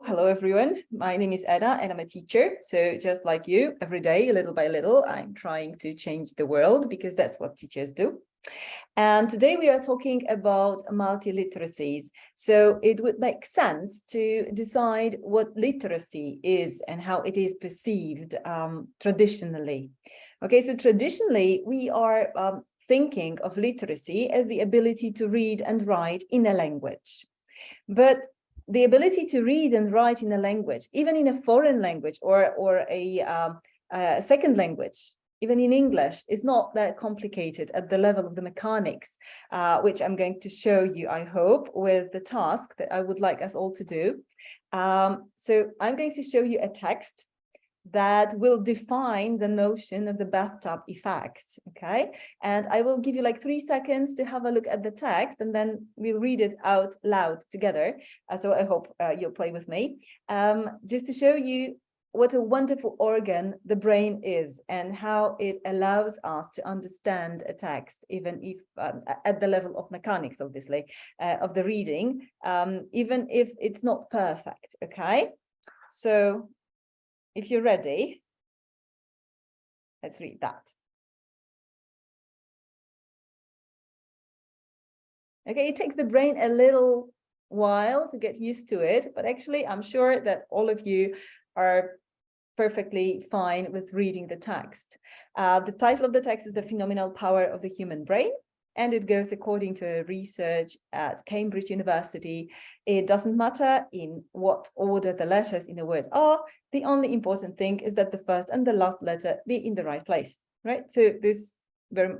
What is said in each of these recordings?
hello everyone. My name is Anna and I'm a teacher. So just like you, every day, little by little, I'm trying to change the world because that's what teachers do. And today we are talking about multi-literacies. So it would make sense to decide what literacy is and how it is perceived traditionally. Okay, so traditionally we are thinking of literacy as the ability to read and write in a language. But the ability to read and write in a language, even in a foreign language or a second language, even in English, is not that complicated at the level of the mechanics, which I'm going to show you, I hope, with the task that I would like us all to do. So I'm going to show you a text that will define the notion of the bathtub effect, okay? And I will give you like 3 seconds to have a look at the text, and then we'll read it out loud together. So I hope you'll play with me, just to show you what a wonderful organ the brain is and how it allows us to understand a text, even if at the level of mechanics, obviously, of the reading, even if it's not perfect, okay? So if you're ready, let's read that. Okay, it takes the brain a little while to get used to it, but actually I'm sure that all of you are perfectly fine with reading the text. The title of the text is The Phenomenal Power of the Human Brain, and it goes according to research at Cambridge University. It doesn't matter in what order the letters in a word are. The only important thing is that the first and the last letter be in the right place, right? So this very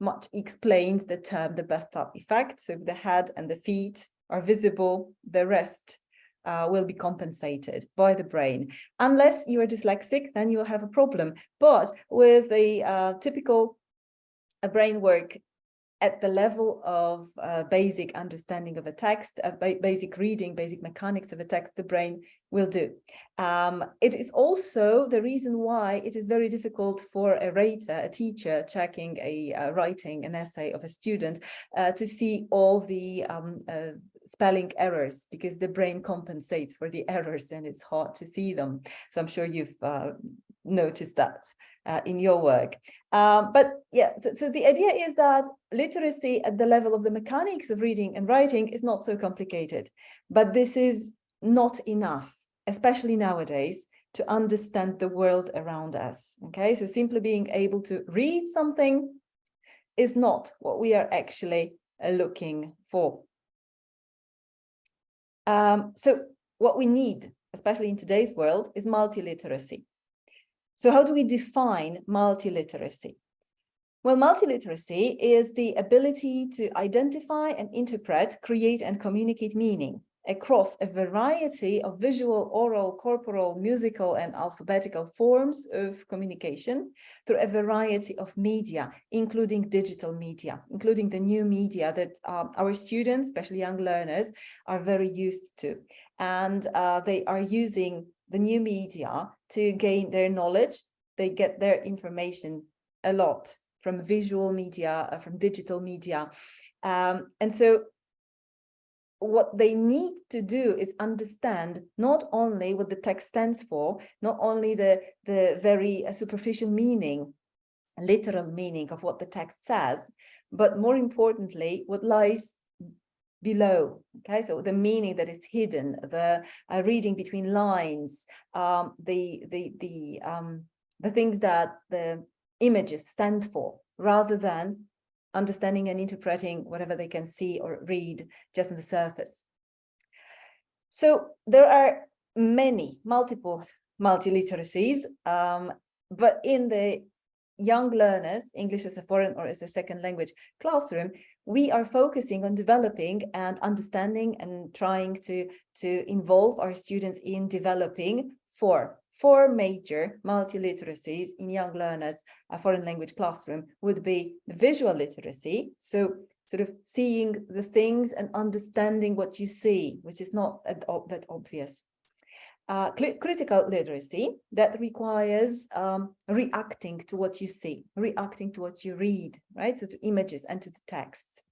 much explains the term, the bathtub effect. So if the head and the feet are visible, the rest will be compensated by the brain. Unless you are dyslexic, then you'll have a problem. But with the typical brain work at the level of basic understanding of a text, basic reading, basic mechanics of a text, the brain will do. It is also the reason why it is very difficult for a rater, a teacher checking writing an essay of a student, to see all the spelling errors, because the brain compensates for the errors and it's hard to see them. So I'm sure you've noticed that in your work. But yeah, so the idea is that literacy at the level of the mechanics of reading and writing is not so complicated, but this is not enough, especially nowadays, to understand the world around us. Okay, so simply being able to read something is not what we are actually looking for. So what we need, especially in today's world, is multiliteracy. So how do we define multiliteracy? Well, multiliteracy is the ability to identify and interpret, create and communicate meaning across a variety of visual, oral, corporal, musical and alphabetical forms of communication through a variety of media, including digital media, including the new media that our students, especially young learners, are very used to. And they are using the new media to gain their knowledge. They get their information a lot from visual media, from digital media. And so what they need to do is understand not only what the text stands for, not only the very superficial meaning, literal meaning of what the text says, but more importantly, what lies below. Okay, so the meaning that is hidden, the reading between lines, the things that the images stand for, rather than understanding and interpreting whatever they can see or read just on the surface. So there are multiple multiliteracies, but in the young learners, English as a foreign or as a second language classroom, we are focusing on developing and understanding and trying to involve our students in developing four major multiliteracies in young learners. A foreign language classroom would be the visual literacy, so sort of seeing the things and understanding what you see, which is not that obvious. Critical literacy, that requires reacting to what you see, reacting to what you read, right? So to images and to the texts.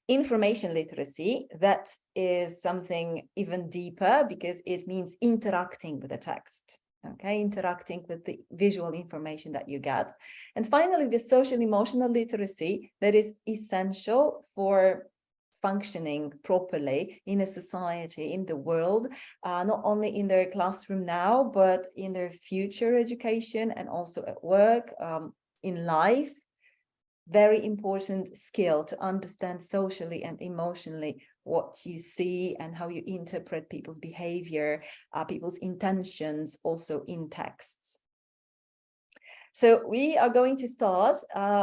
Information literacy, that is something even deeper because it means interacting with the text. Okay, interacting with the visual information that you get. And finally, the social emotional literacy that is essential for functioning properly in a society, in the world, not only in their classroom now, but in their future education and also at work, in life. Very important skill to understand socially and emotionally what you see and how you interpret people's behavior, people's intentions, also in texts. So we are going to start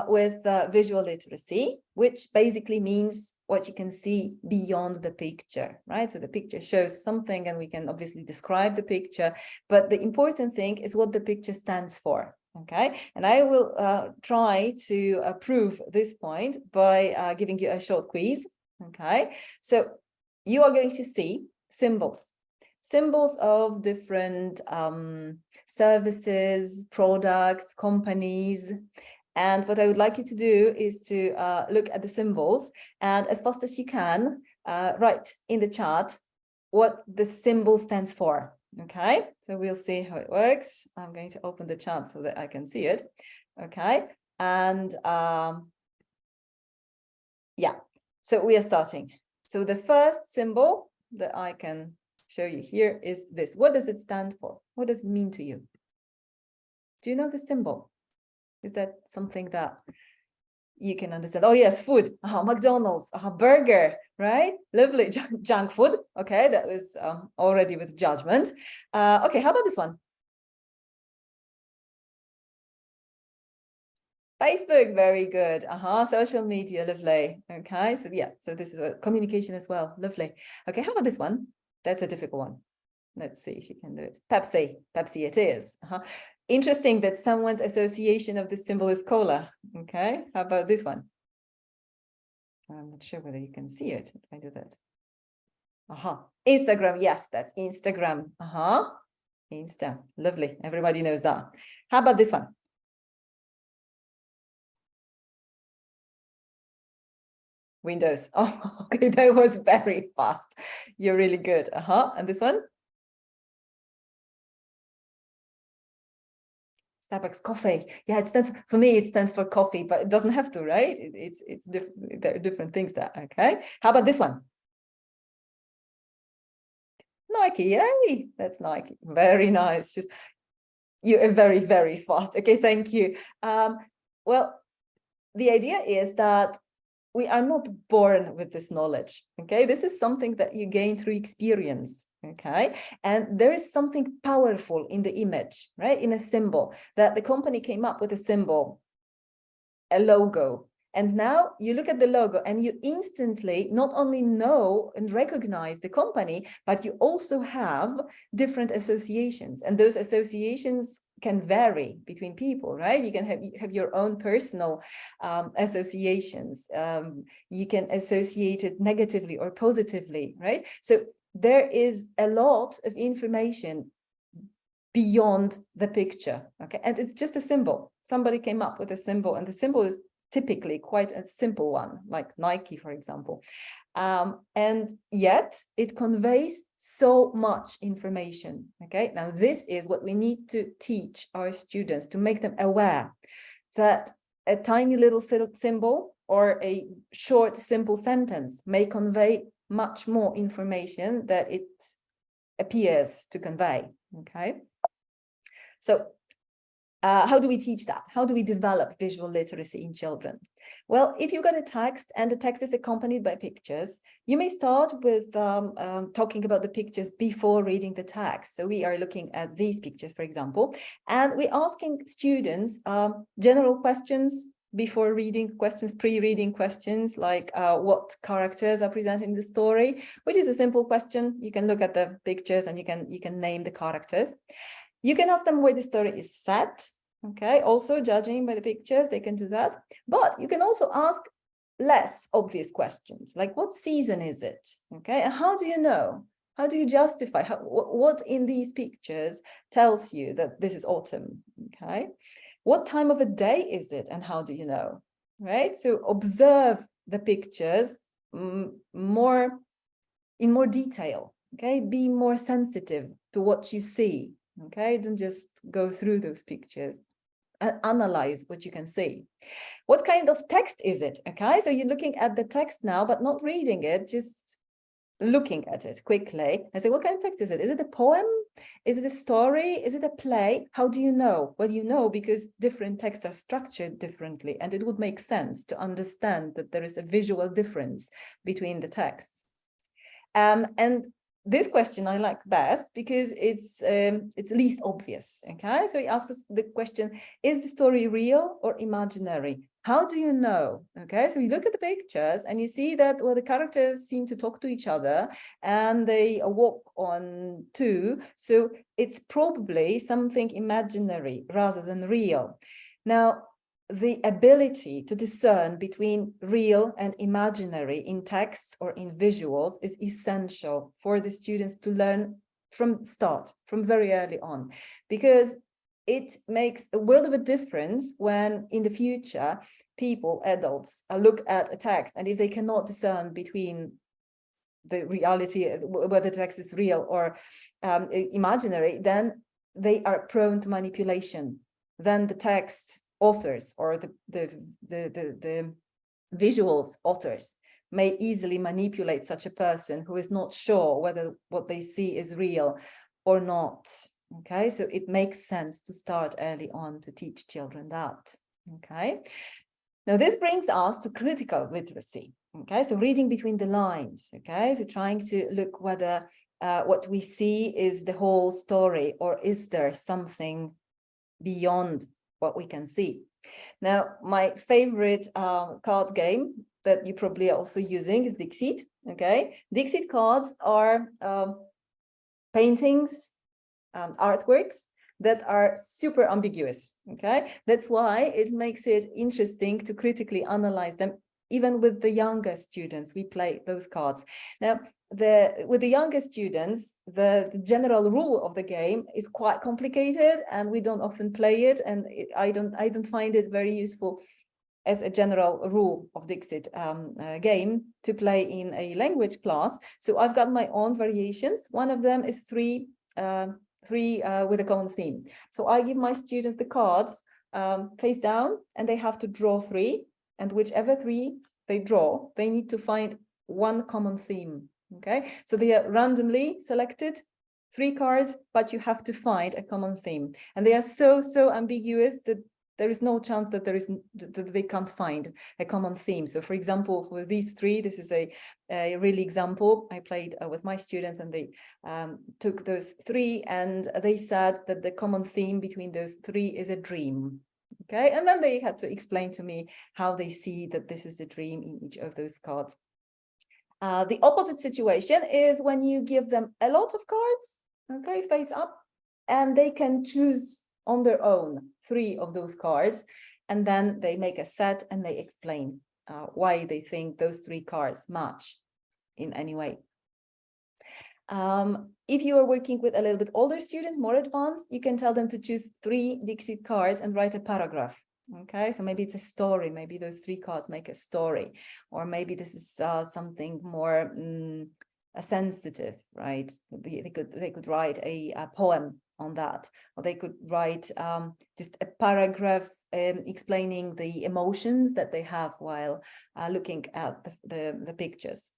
with visual literacy, which basically means what you can see beyond the picture, right? So the picture shows something and we can obviously describe the picture, but the important thing is what the picture stands for. Okay, and I will try to prove this point by giving you a short quiz. Okay, so you are going to see symbols of different services, products, companies. And what I would like you to do is to look at the symbols and as fast as you can, write in the chat what the symbol stands for. Okay, so we'll see how it works. I'm going to open the chat so that I can see it. Okay, and yeah, so we are starting. So the first symbol that I can show you here is this. What does it stand for? What does it mean to you? Do you know the symbol? Is that something that you can understand? Oh yes, food. McDonald's, burger, right? Lovely. Junk food. Okay, that was already with judgment. Okay, how about this one? Facebook, very good. Social media, lovely. Okay, so yeah, so this is a communication as well. Lovely. Okay, how about this one? That's a difficult one. Let's see if you can do it. Pepsi it is. Interesting that someone's association of this symbol is cola. Okay, how about this one? I'm not sure whether you can see it if I do that. Instagram, yes, that's Instagram. Insta, lovely. Everybody knows that. How about this one? Windows. Oh, okay, that was very fast. You're really good. And this one? Starbucks coffee. Yeah, it stands for me. It stands for coffee, but it doesn't have to, right? It's different. There are different things there. Okay. How about this one? Nike. Yay! That's Nike. Very nice. Just you are very, very fast. Okay, thank you. Well, the idea is that we are not born with this knowledge. Okay, this is something that you gain through experience. Okay, and there is something powerful in the image, right? In a symbol that the company came up with a symbol, a logo. And now you look at the logo and you instantly not only know and recognize the company, but you also have different associations. And those associations can vary between people, right? You can have your own personal associations. You can associate it negatively or positively, right? So there is a lot of information beyond the picture, okay? And it's just a symbol. Somebody came up with a symbol, and the symbol is typically quite a simple one, like Nike, for example. And yet it conveys so much information, okay? Now, this is what we need to teach our students, to make them aware that a tiny little symbol or a short, simple sentence may convey much more information that it appears to convey, okay? So how do we teach that? How do we develop visual literacy in children? Well, if you've got a text and the text is accompanied by pictures, you may start with talking about the pictures before reading the text. So we are looking at these pictures, for example, and we're asking students general questions before reading questions, pre-reading questions, like what characters are presented in the story, which is a simple question. You can look at the pictures and you can name the characters. You can ask them where the story is set, okay? Also, judging by the pictures, they can do that. But you can also ask less obvious questions, like what season is it, okay? And how do you know? How do you justify? What in these pictures tells you that this is autumn, okay? What time of a day is it and how do you know, right? So observe the pictures more in more detail. Okay, be more sensitive to what you see. Okay, don't just go through those pictures. Analyze what you can see. What kind of text is it? Okay, so you're looking at the text now, but not reading it, just looking at it quickly and say, what kind of text is it? Is it a poem? Is it a story? Is it a play? How do you know? Well, you know because different texts are structured differently, and it would make sense to understand that there is a visual difference between the texts. And this question I like best because it's least obvious. Okay, so he asks us the question: is the story real or imaginary? How do you know? Okay, so you look at the pictures and you see that, well, the characters seem to talk to each other and they walk on two. So it's probably something imaginary rather than real. Now, the ability to discern between real and imaginary in texts or in visuals is essential for the students to learn from very early on, because it makes a world of a difference when in the future adults look at a text, and if they cannot discern between the reality, whether the text is real or imaginary, then they are prone to manipulation. Then the text authors or the visuals authors may easily manipulate such a person who is not sure whether what they see is real or not. Okay, so it makes sense to start early on to teach children that. Okay, now this brings us to critical literacy. Okay, so reading between the lines. Okay, so trying to look whether what we see is the whole story, or is there something beyond what we can see. Now, my favorite card game that you probably are also using is Dixit. Okay, Dixit cards are paintings, artworks that are super ambiguous. Okay, that's why it makes it interesting to critically analyze them. Even with the younger students, we play those cards. Now, with the younger students, the general rule of the game is quite complicated, and we don't often play it, and I don't find it very useful as a general rule of Dixit game to play in a language class. So I've got my own variations. One of them is three with a common theme. So I give my students the cards face down, and they have to draw three, and whichever three they draw, they need to find one common theme. Okay, so they are randomly selected, 3 cards, but you have to find a common theme, and they are so ambiguous that there is no chance that they can't find a common theme. So, for example, for these 3, this is a really example I played with my students, and they took those 3, and they said that the common theme between those 3 is a dream. Okay, and then they had to explain to me how they see that this is a dream in each of those cards. The opposite situation is when you give them a lot of cards, okay, face up, and they can choose on their own 3 of those cards, and then they make a set and they explain why they think those 3 cards match in any way. If you are working with a little bit older students, more advanced, you can tell them to choose 3 Dixit cards and write a paragraph. Okay, so maybe it's a story, maybe those 3 cards make a story, or maybe this is something more sensitive, right? They could write a poem on that, or they could write just a paragraph explaining the emotions that they have while looking at the pictures.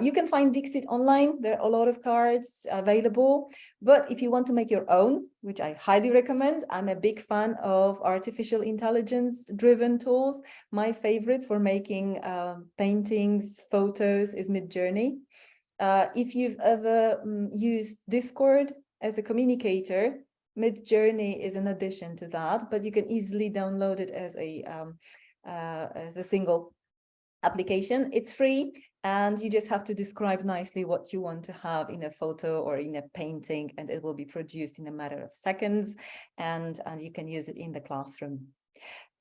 You can find Dixit online. There are a lot of cards available, but if you want to make your own, which I highly recommend, I'm a big fan of artificial intelligence driven tools. My favorite for making paintings, photos is Midjourney. If you've ever used Discord as a communicator, Midjourney is an addition to that, but you can easily download it as a single application. It's free, and you just have to describe nicely what you want to have in a photo or in a painting, and it will be produced in a matter of seconds, and you can use it in the classroom.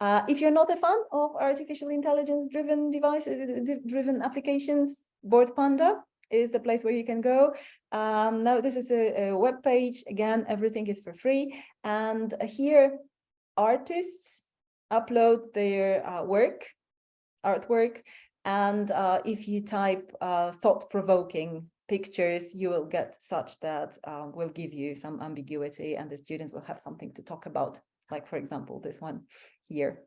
If you're not a fan of artificial intelligence driven driven applications, Board Panda is the place where you can go. Now this is a web page. Again, everything is for free, and here artists upload their artwork, And if you type thought-provoking pictures, you will get such that will give you some ambiguity, and the students will have something to talk about, like, for example, this one here.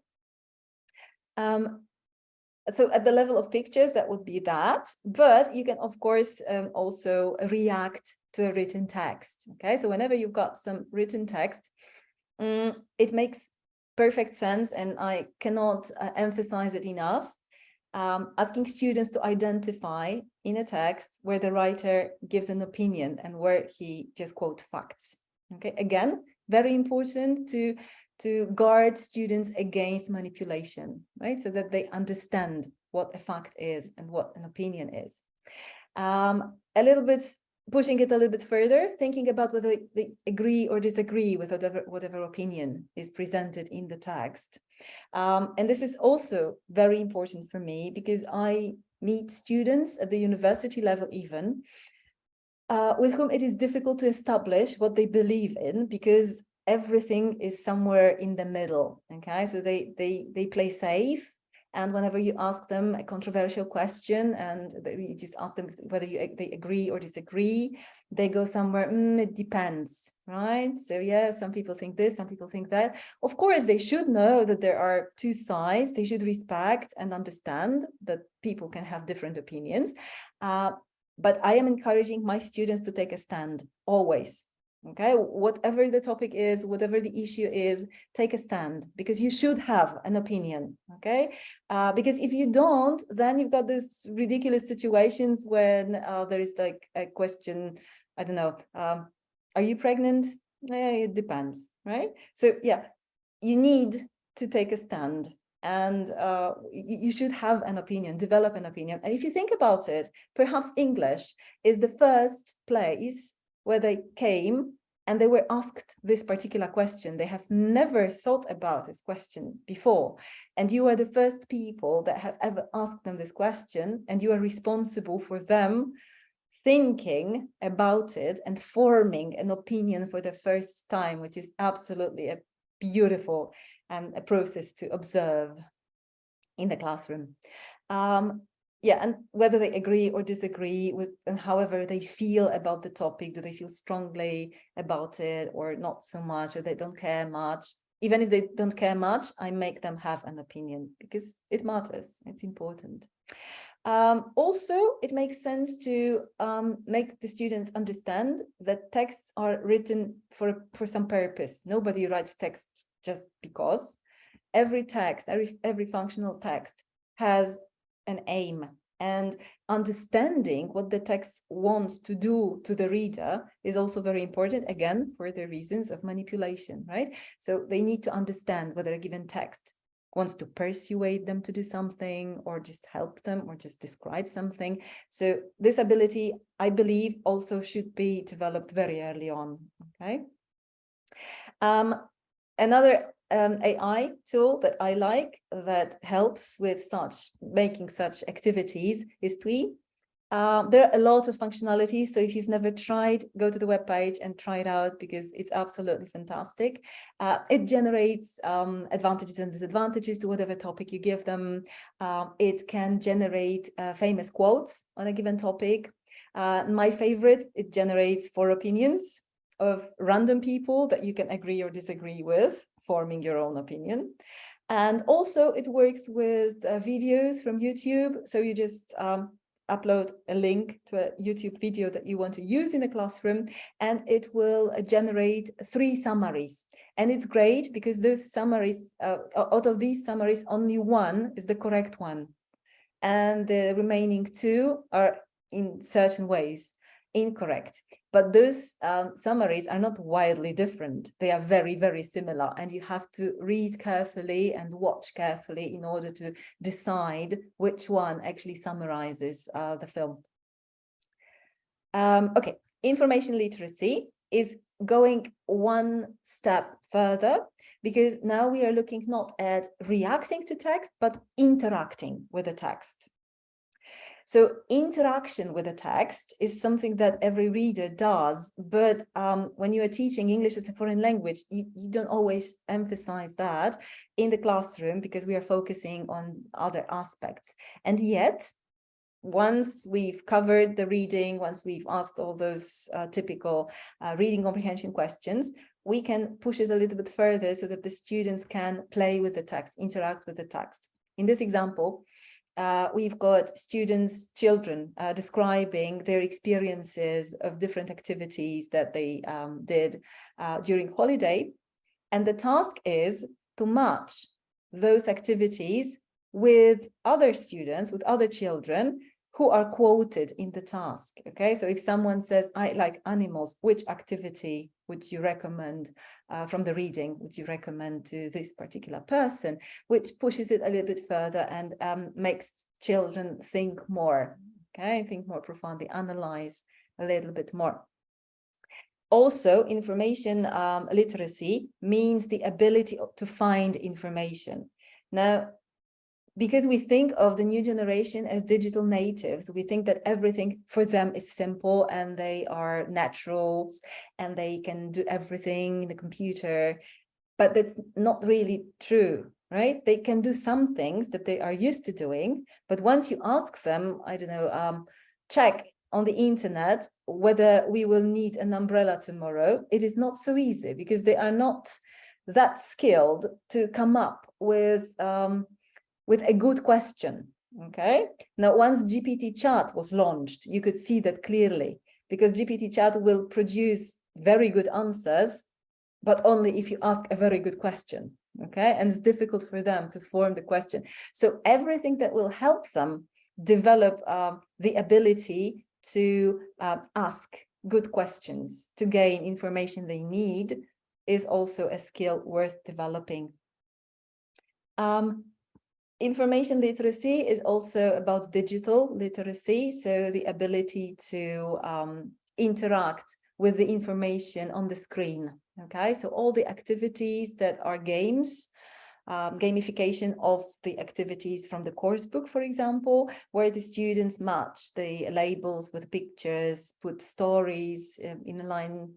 So at the level of pictures, that would be that, but you can, of course, also react to a written text. Okay, so whenever you've got some written text, it makes perfect sense, and I cannot emphasize it enough. Asking students to identify in a text where the writer gives an opinion and where he just quotes facts. Okay, again, very important to guard students against manipulation, right? So that they understand what a fact is and what an opinion is. A little bit pushing it a little bit further, thinking about whether they agree or disagree with whatever opinion is presented in the text. And this is also very important for me because I meet students at the university level even with whom it is difficult to establish what they believe in, because everything is somewhere in the middle. Okay, so they play safe, and whenever you ask them a controversial question and you just ask them whether they agree or disagree, they go somewhere, it depends, right? So yeah, some people think this, some people think that. Of course, they should know that there are two sides. They should respect and understand that people can have different opinions. But I am encouraging my students to take a stand always. Okay, whatever the topic is, whatever the issue is, take a stand, because you should have an opinion. Okay, because if you don't, then you've got those ridiculous situations when there is like a question, I don't know, are you pregnant? It depends, right? So yeah, you need to take a stand, and you should have an opinion, develop an opinion. And if you think about it, perhaps English is the first place where they came and they were asked this particular question. They have never thought about this question before. And you are the first people that have ever asked them this question, and you are responsible for them thinking about it and forming an opinion for the first time, which is absolutely a beautiful and a process to observe in the classroom. Yeah, and whether they agree or disagree with, and however they feel about the topic, do they feel strongly about it or not so much, or they don't care much. Even if they don't care much, I make them have an opinion because it matters, it's important. Also, it makes sense to make the students understand that texts are written for some purpose. Nobody writes text just because. Every text, every functional text has an aim, and understanding what the text wants to do to the reader is also very important, again, for the reasons of manipulation, right? So they need to understand whether a given text wants to persuade them to do something, or just help them, or just describe something. So this ability, I believe, also should be developed very early on, okay? Another AI tool that I like that helps with making such activities is Twee. There are a lot of functionalities, so if you've never tried, go to the webpage and try it out, because it's absolutely fantastic. It generates advantages and disadvantages to whatever topic you give them. It can generate famous quotes on a given topic. My favorite, it generates 4 opinions of random people that you can agree or disagree with, forming your own opinion. And also it works with videos from YouTube. So you just upload a link to a YouTube video that you want to use in the classroom, and it will generate 3 summaries. And it's great because those summaries, out of these summaries, only 1 is the correct one. And the remaining 2 are in certain ways incorrect. But those summaries are not wildly different. They are very, very similar. And you have to read carefully and watch carefully in order to decide which one actually summarizes the film. Okay, information literacy is going 1 step further, because now we are looking not at reacting to text, but interacting with the text. So interaction with the text is something that every reader does, but when you are teaching English as a foreign language, you don't always emphasize that in the classroom because we are focusing on other aspects. And yet, once we've covered the reading, once we've asked all those typical reading comprehension questions, we can push it a little bit further so that the students can play with the text, interact with the text. In this example, we've got students, children, describing their experiences of different activities that they did during holiday. And the task is to match those activities with other students, with other children who are quoted in the task. Okay, so if someone says, I like animals, which activity would you recommend from the reading would you recommend to this particular person, which pushes it a little bit further and makes children think more, okay, think more profoundly, analyze a little bit more. Also, information literacy means the ability to find information. Now, because we think of the new generation as digital natives, we think that everything for them is simple and they are naturals and they can do everything in the computer, but that's not really true, right? They can do some things that they are used to doing, but once you ask them, I don't know, check on the internet whether we will need an umbrella tomorrow, it is not so easy because they are not that skilled to come up with a good question. Okay, now once GPT chat was launched, you could see that clearly because GPT chat will produce very good answers, but only if you ask a very good question. Okay, and it's difficult for them to form the question. So everything that will help them develop the ability to ask good questions, to gain information they need, is also a skill worth developing. Information literacy is also about digital literacy, so the ability to interact with the information on the screen. Okay, so all the activities that are games, gamification of the activities from the course book, for example, where the students match the labels with pictures, put stories in a line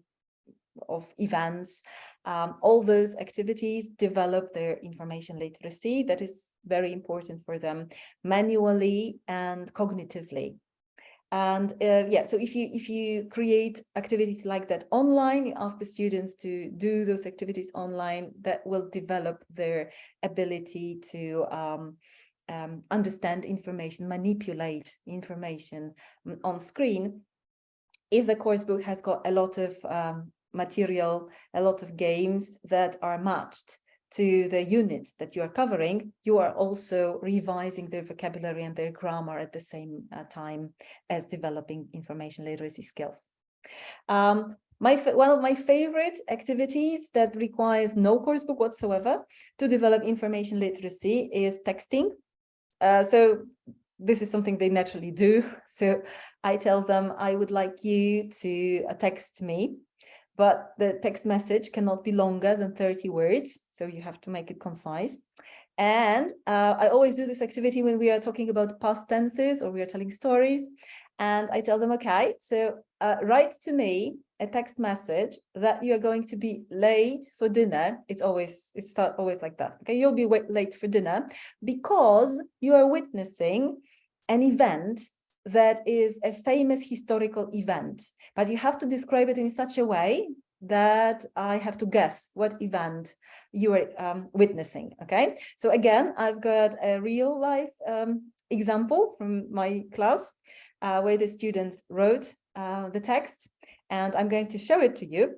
of events. All those activities develop their information literacy. That is very important for them manually and cognitively. And yeah, so if you create activities like that online, you ask the students to do those activities online, that will develop their ability to understand information, manipulate information on screen. If the course book has got a lot of material, a lot of games that are matched to the units that you are covering, you are also revising their vocabulary and their grammar at the same time as developing information literacy skills. One of my favorite activities that requires no course book whatsoever to develop information literacy is texting. So this is something they naturally do. So I tell them, I would like you to text me, but the text message cannot be longer than 30 words. So you have to make it concise. And I always do this activity when we are talking about past tenses or we are telling stories. And I tell them, okay, so write to me a text message that you are going to be late for dinner. It starts always like that. Okay, you'll be late for dinner because you are witnessing an event that is a famous historical event, but you have to describe it in such a way that I have to guess what event you are witnessing. Okay, so again, I've got a real life example from my class where the students wrote the text, and I'm going to show it to you.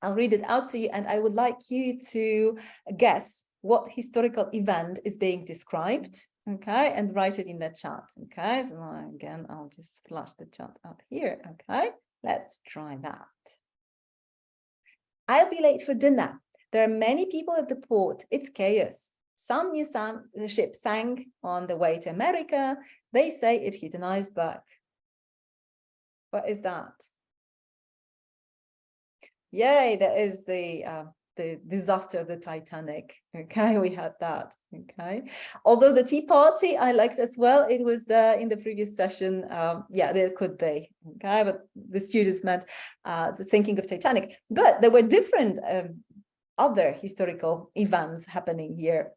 I'll read it out to you, and I would like you to guess what historical event is being described. Okay, and write it in the chat. Okay, so again, I'll just flash the chat out here. Okay, let's try that. I'll be late for dinner. There are many people at the port. It's chaos. Some new ship sank on the way to America. They say it hit an iceberg. What is that? Yay, that is the the disaster of the Titanic. Okay, we had that. Okay, although the Tea Party I liked as well. It was there in the previous session. Yeah, there could be. Okay, but the students meant the sinking of Titanic. But there were different other historical events happening here.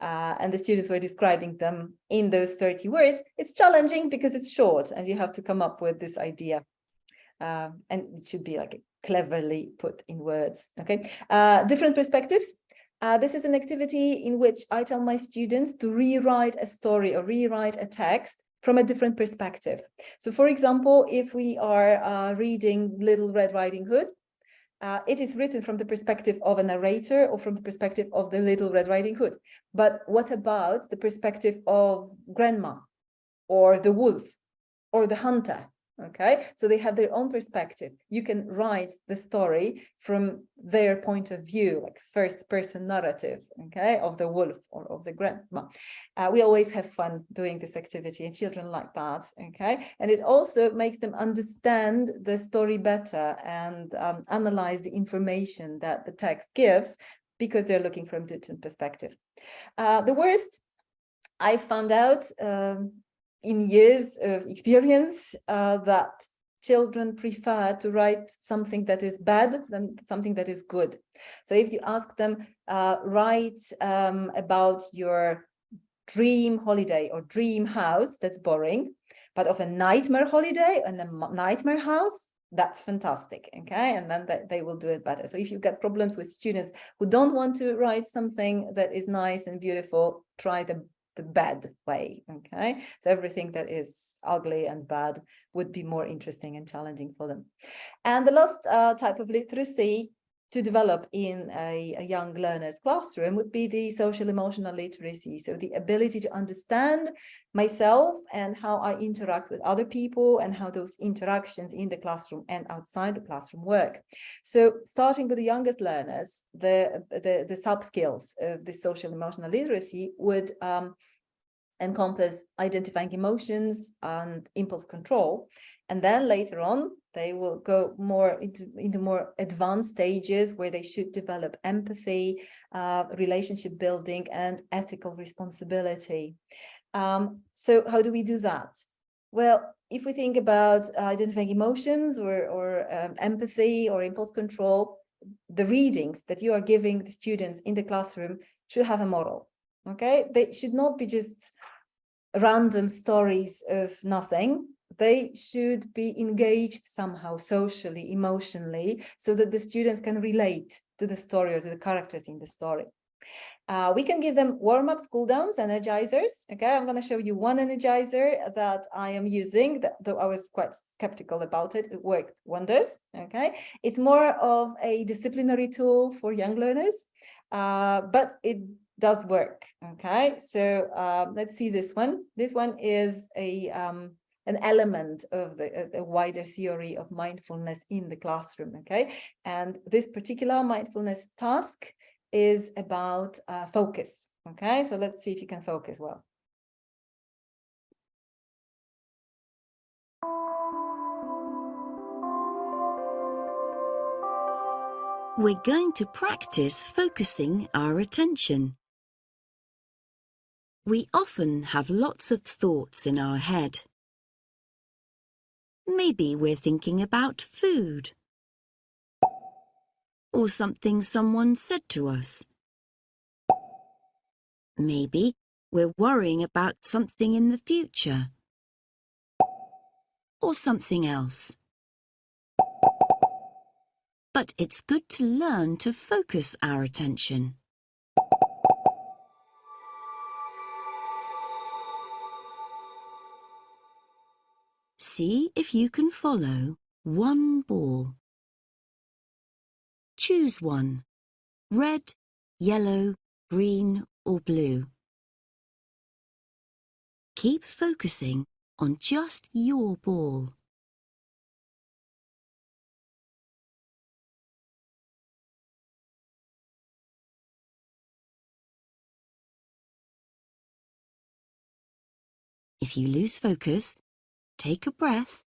And the students were describing them in those 30 words. It's challenging because it's short and you have to come up with this idea. And it should be like cleverly put in words. Okay, different perspectives. This is an activity in which I tell my students to rewrite a story or rewrite a text from a different perspective. So for example, if we are reading Little Red Riding Hood, it is written from the perspective of a narrator or from the perspective of the Little Red Riding Hood. But what about the perspective of grandma or the wolf or the hunter? Okay, so they have their own perspective. You can write the story from their point of view, like first person narrative, okay, of the wolf or of the grandma. We always have fun doing this activity and children like that, okay? And it also makes them understand the story better and analyze the information that the text gives because they're looking from a different perspective. The worst I found out in years of experience that children prefer to write something that is bad than something that is good. So if you ask them, write about your dream holiday or dream house, that's boring, but of a nightmare holiday and a nightmare house, that's fantastic, okay? And then they will do it better. So if you've got problems with students who don't want to write something that is nice and beautiful, try the bad way, okay? So everything that is ugly and bad would be more interesting and challenging for them. And the last type of literacy to develop in a young learner's classroom would be the social emotional literacy. So the ability to understand myself and how I interact with other people and how those interactions in the classroom and outside the classroom work. So starting with the youngest learners, the sub-skills of the social emotional literacy would encompass identifying emotions and impulse control. And then later on, they will go more into more advanced stages where they should develop empathy, relationship building, and ethical responsibility. So how do we do that? Well, if we think about identifying emotions or empathy or impulse control, the readings that you are giving the students in the classroom should have a model. Okay, they should not be just random stories of nothing. They should be engaged somehow socially, emotionally, so that the students can relate to the story or to the characters in the story. We can give them warm-ups, cool-downs, energizers. Okay, I'm going to show you one energizer that I am using, though I was quite skeptical about it. It worked wonders. Okay, it's more of a disciplinary tool for young learners, but it does work. Okay, so let's see this one. This one is an element of the wider theory of mindfulness in the classroom. Okay, and this particular mindfulness task is about focus. Okay, so let's see if you can focus well. We're going to practice focusing our attention. We often have lots of thoughts in our head. Maybe we're thinking about food, or something someone said to us. Maybe we're worrying about something in the future, or something else. But it's good to learn to focus our attention. See if you can follow one ball. Choose one, red, yellow, green or blue. Keep focusing on just your ball. If you lose focus, take a breath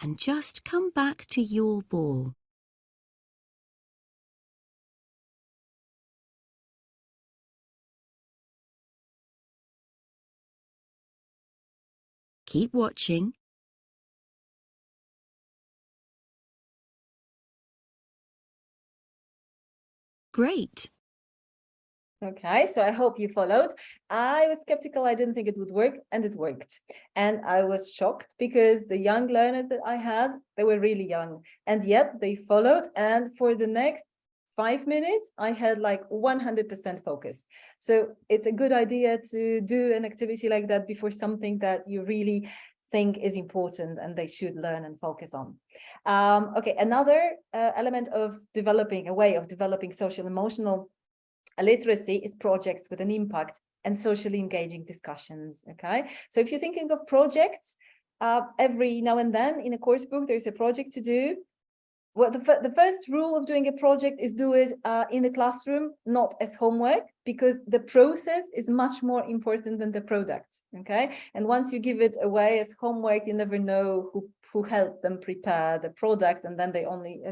and just come back to your ball. Keep watching. Great. Okay, so I hope you followed. I was skeptical, I didn't think it would work, and it worked. And I was shocked because the young learners that I had, they were really young, and yet they followed. And for the next 5 minutes, I had like 100% focus. So it's a good idea to do an activity like that before something that you really think is important and they should learn and focus on. Okay, another element of developing, a way of developing social emotional literacy is projects with an impact and socially engaging discussions. Okay, so if you're thinking of projects, every now and then in a course book, there's a project to do. Well, the first rule of doing a project is do it in the classroom, not as homework, because the process is much more important than the product. Okay, and once you give it away as homework, you never know who helped them prepare the product, and then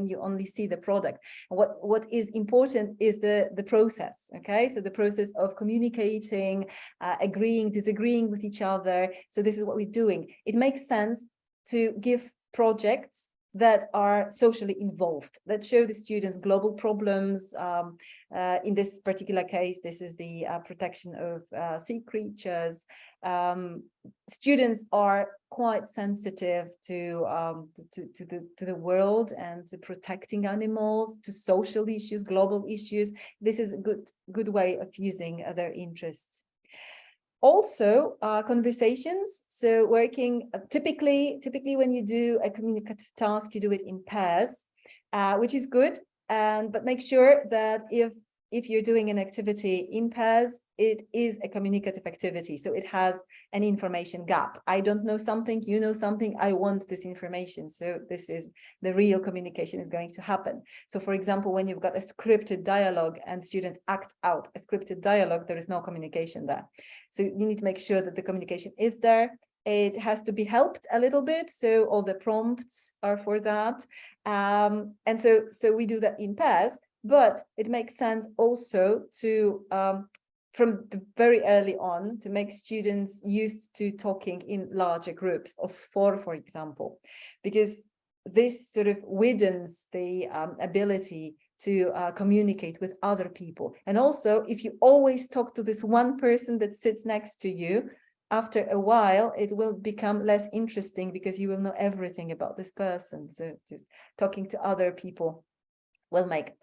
you only see the product. What is important is the process. Okay, so the process of communicating, agreeing, disagreeing with each other. So this is what we're doing. It makes sense to give projects that are socially involved, that show the students global problems. In this particular case, this is the protection of sea creatures. Students are quite sensitive to the world and to protecting animals, to social issues, global issues. This is a good way of using their interests. Also, conversations. So working typically when you do a communicative task, you do it in pairs, which is good. But make sure that if you're doing an activity in pairs, it is a communicative activity. So it has an information gap. I don't know something, you know something, I want this information. So this is the real communication is going to happen. So for example, when you've got a scripted dialogue and students act out a scripted dialogue, there is no communication there. So you need to make sure that the communication is there. It has to be helped a little bit. So all the prompts are for that. And so we do that in pairs. But it makes sense also to, from the very early on, to make students used to talking in larger groups of 4, for example, because this sort of widens the ability to communicate with other people. And also, if you always talk to this one person that sits next to you, after a while, it will become less interesting because you will know everything about this person. So just talking to other people will make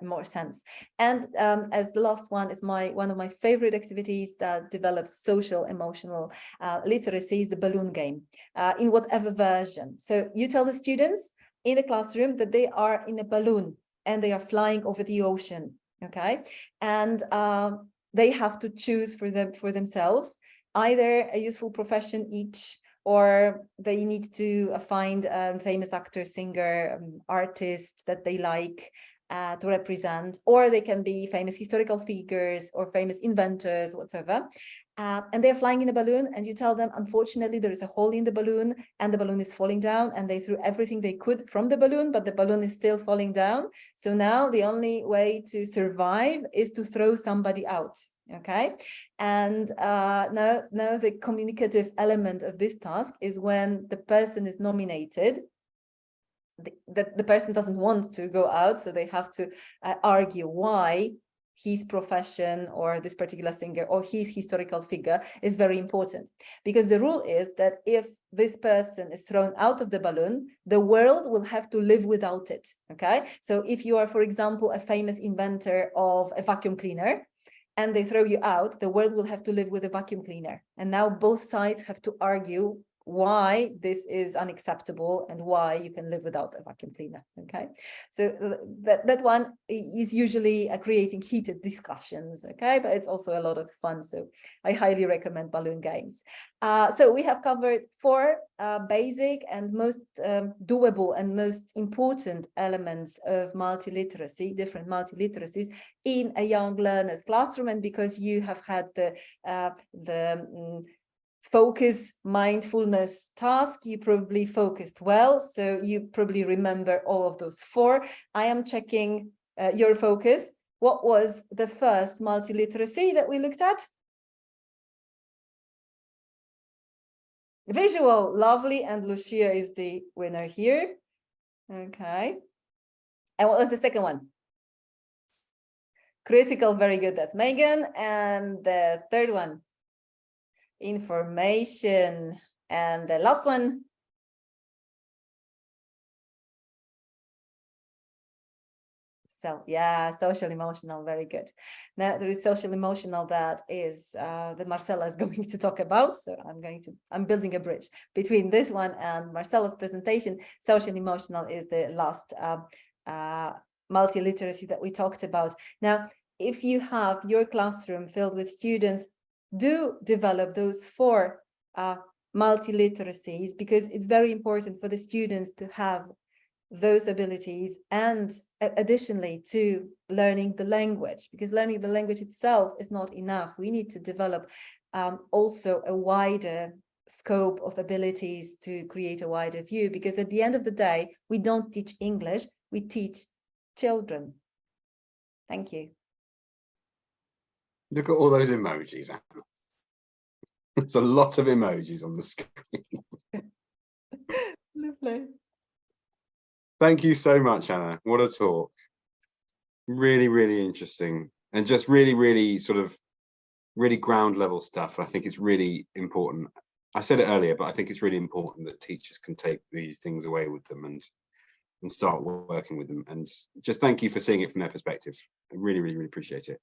more sense. And as the last one is one of my favorite activities that develops social emotional literacy is the balloon game, in whatever version. So you tell the students in the classroom that they are in a balloon and they are flying over the ocean. Okay, and they have to choose for themselves either a useful profession each, or they need to find a famous actor, singer, artist that they like to represent, or they can be famous historical figures or famous inventors, whatever. And they're flying in a balloon, and you tell them, unfortunately, there is a hole in the balloon and the balloon is falling down, and they threw everything they could from the balloon, but the balloon is still falling down. So now the only way to survive is to throw somebody out. Okay, and now the communicative element of this task is when the person is nominated, the person doesn't want to go out, so they have to argue why his profession or this particular singer or his historical figure is very important. Because the rule is that if this person is thrown out of the balloon, the world will have to live without it. Okay, so if you are, for example, a famous inventor of a vacuum cleaner, and they throw you out, the world will have to live with a vacuum cleaner. And now both sides have to argue why this is unacceptable and why you can live without a vacuum cleaner. Okay, so that one is usually creating heated discussions. Okay, but it's also a lot of fun. So I highly recommend balloon games. So we have covered 4 basic and most doable and most important elements of multiliteracy, different multiliteracies in a young learner's classroom. And because you have had the focus mindfulness task, you probably focused well, so you probably remember all of those 4. I am checking your focus. What was the first multiliteracy that we looked at? Visual, lovely, and Lucia is the winner here. Okay. And what was the second one? Critical, very good, that's Megan. And the third one? Information. And the last one? So yeah, social emotional, very good. Now there is social emotional that is that Marcella is going to talk about. So I'm building a bridge between this one and Marcella's presentation. Social emotional is the last multi-literacy that we talked about. Now, if you have your classroom filled with students, do develop those 4 multi-literacies, because it's very important for the students to have those abilities, and additionally to learning the language, because learning the language itself is not enough. We need to develop also a wider scope of abilities to create a wider view, because at the end of the day, we don't teach English, we teach children. Thank you. Look at all those emojis, Anna. It's a lot of emojis on the screen. Lovely. Thank you so much, Anna. What a talk. Really, really interesting. And just really, really sort of really ground level stuff. I think it's really important. I said it earlier, but I think it's really important that teachers can take these things away with them and start working with them. And just thank you for seeing it from their perspective. I really, really, really appreciate it.